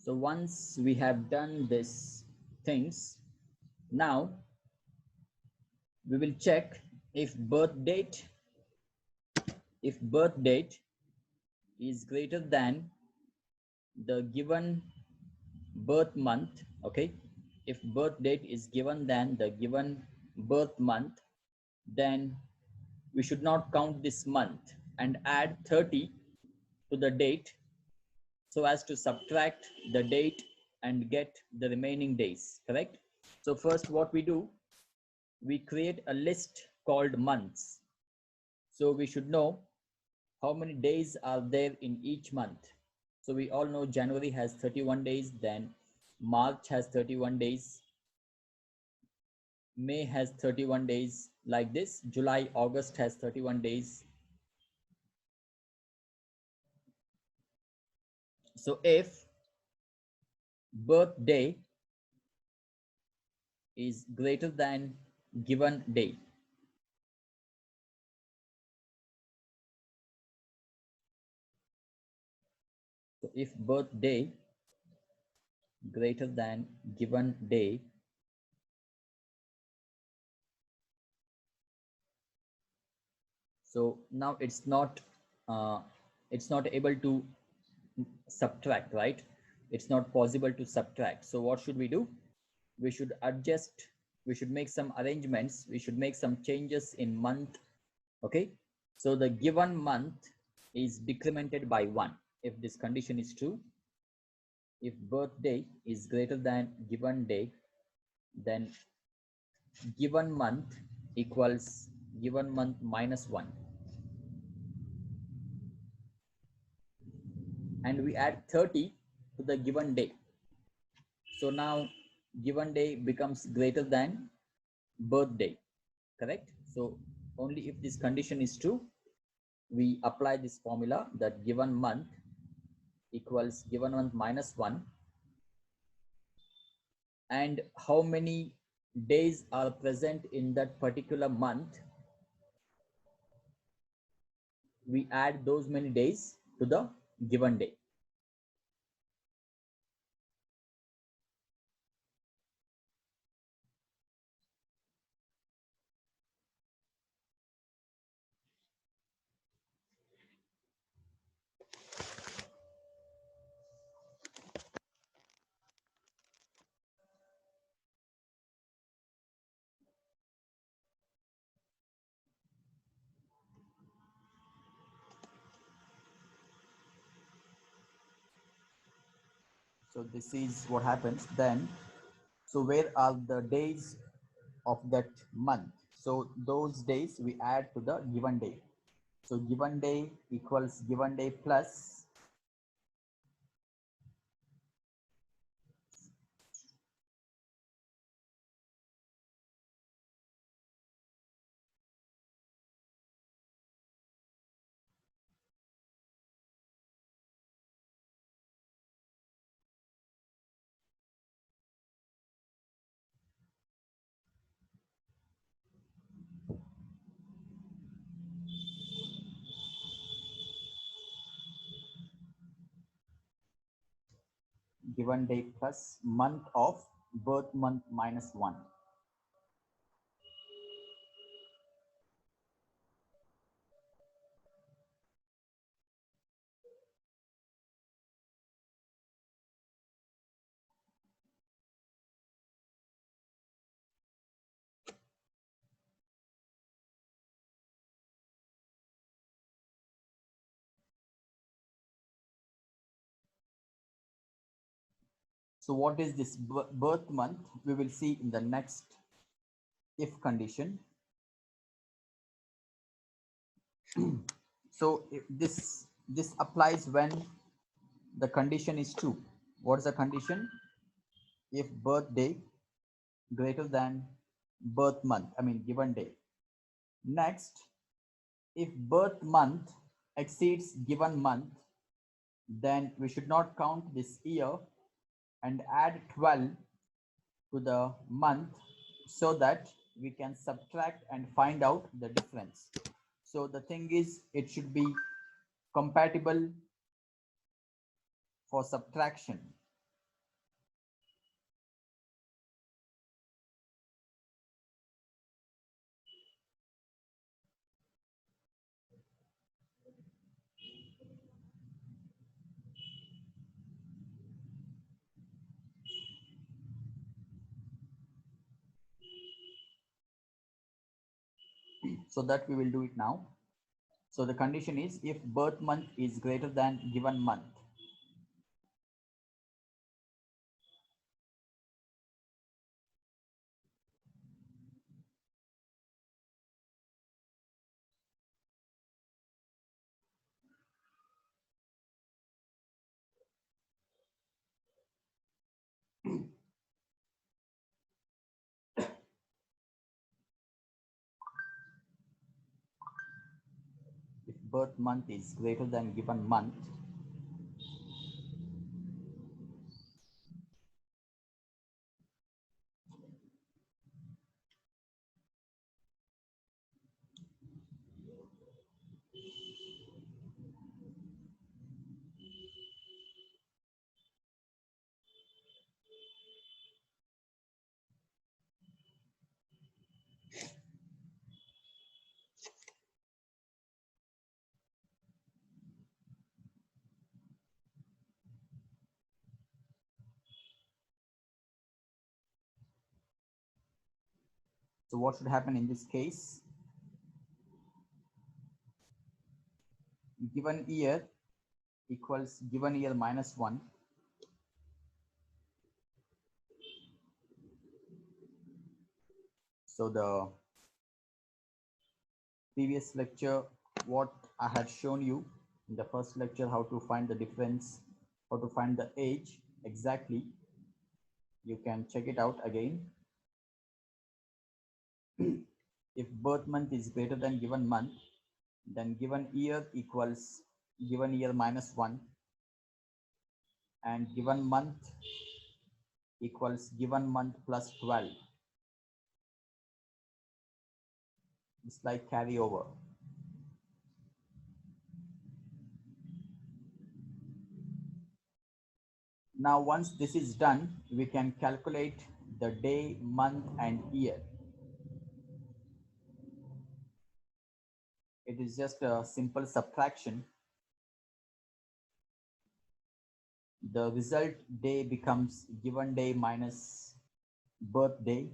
So once we have done these things, now we will check if birth date is greater than the given birth month. Okay, if birth date is given than the given birth month, then we should not count this month and add 30 to the date so as to subtract the date and get the remaining days, correct? So first what we do, we create a list called months. So we should know how many days are there in each month. So we all know January has 31 days, then March has 31 days, May has 31 days, like this. July, August has 31 days. So if birthday is greater than given day, so if birthday greater than given day, so now it's not able to subtract, right? It's not possible to subtract. So what should we do? We should adjust, we should make some arrangements, we should make some changes in month. Okay, so the given month is decremented by 1 if this condition is true. If birthday is greater than given day, then given month equals given month minus 1, and we add 30 to the given day. So now given day becomes greater than birthday, correct? So only if this condition is true, we apply this formula that given month equals given month minus 1, and how many days are present in that particular month, we add those many days to the given day. So this is what happens then. So where are the days of that month? So those days we add to the given day. So given day equals given day plus given day plus month of birth month minus 1. So what is this birth month? We will see in the next if condition. So if this applies when the condition is true. What is the condition? If birthday greater than birth month, I mean given day. Next, if birth month exceeds given month, then we should not count this year and add 12 to the month so that we can subtract and find out the difference. So the thing is, it should be compatible for subtraction. So that we will do it now. So the condition is if birth month is greater than given month. If birth month is greater than given month, so what should happen in this case? Given year equals given year minus 1. So the previous lecture, what I had shown you in the first lecture, how to find the difference, how to find the age exactly, you can check it out again. If birth month is greater than given month, then given year equals given year minus 1, and given month equals given month plus 12. It's like carryover. Now once this is done, we can calculate the day, month and year. It is just a simple subtraction. The result day becomes given day minus birth day.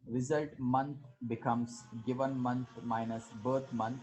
Result month becomes given month minus birth month.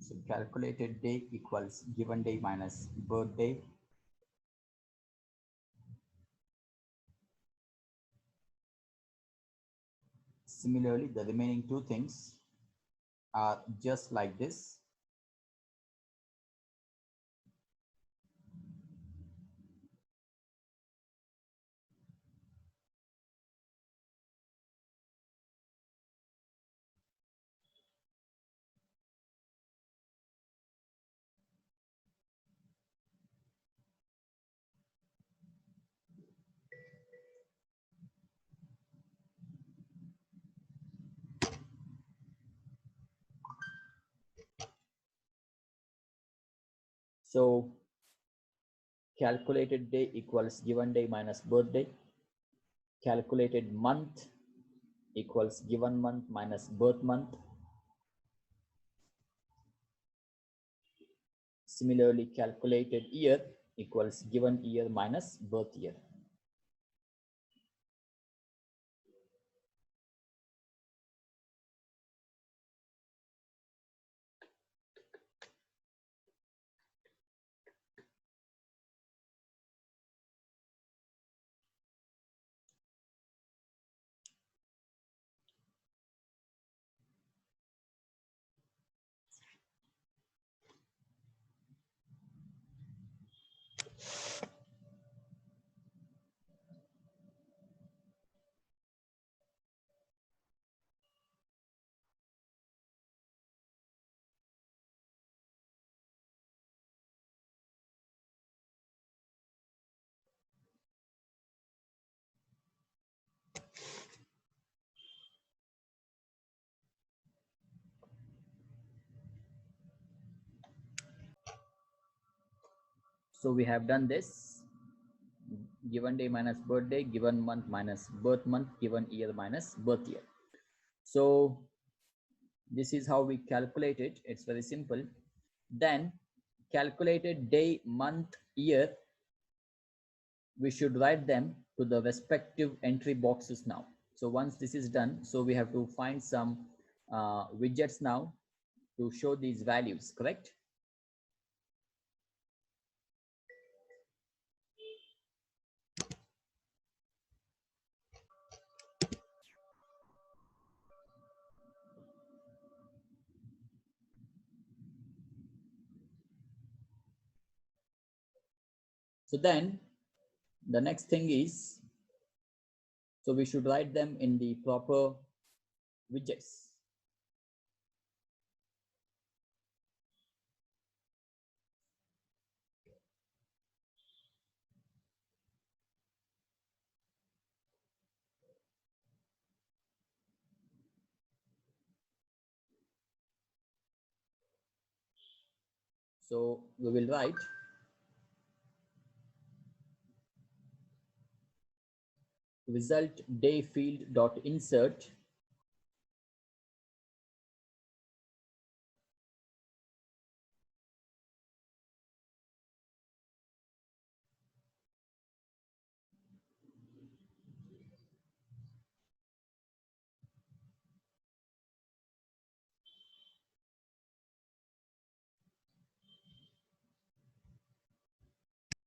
So calculated day equals given day minus birth day. Similarly, the remaining two things are just like this. So calculated day equals given day minus birth day. Calculated month equals given month minus birth month. Similarly, calculated year equals given year minus birth year. So we have done this: given day minus birthday, given month minus birth month, given year minus birth year. So this is how we calculate it. It's very simple. Then calculated day, month, year, we should write them to the respective entry boxes now. So once this is done, so we have to find some widgets now to show these values, correct? So then the next thing is, so we should write them in the proper widgets. So we will write result day field dot insert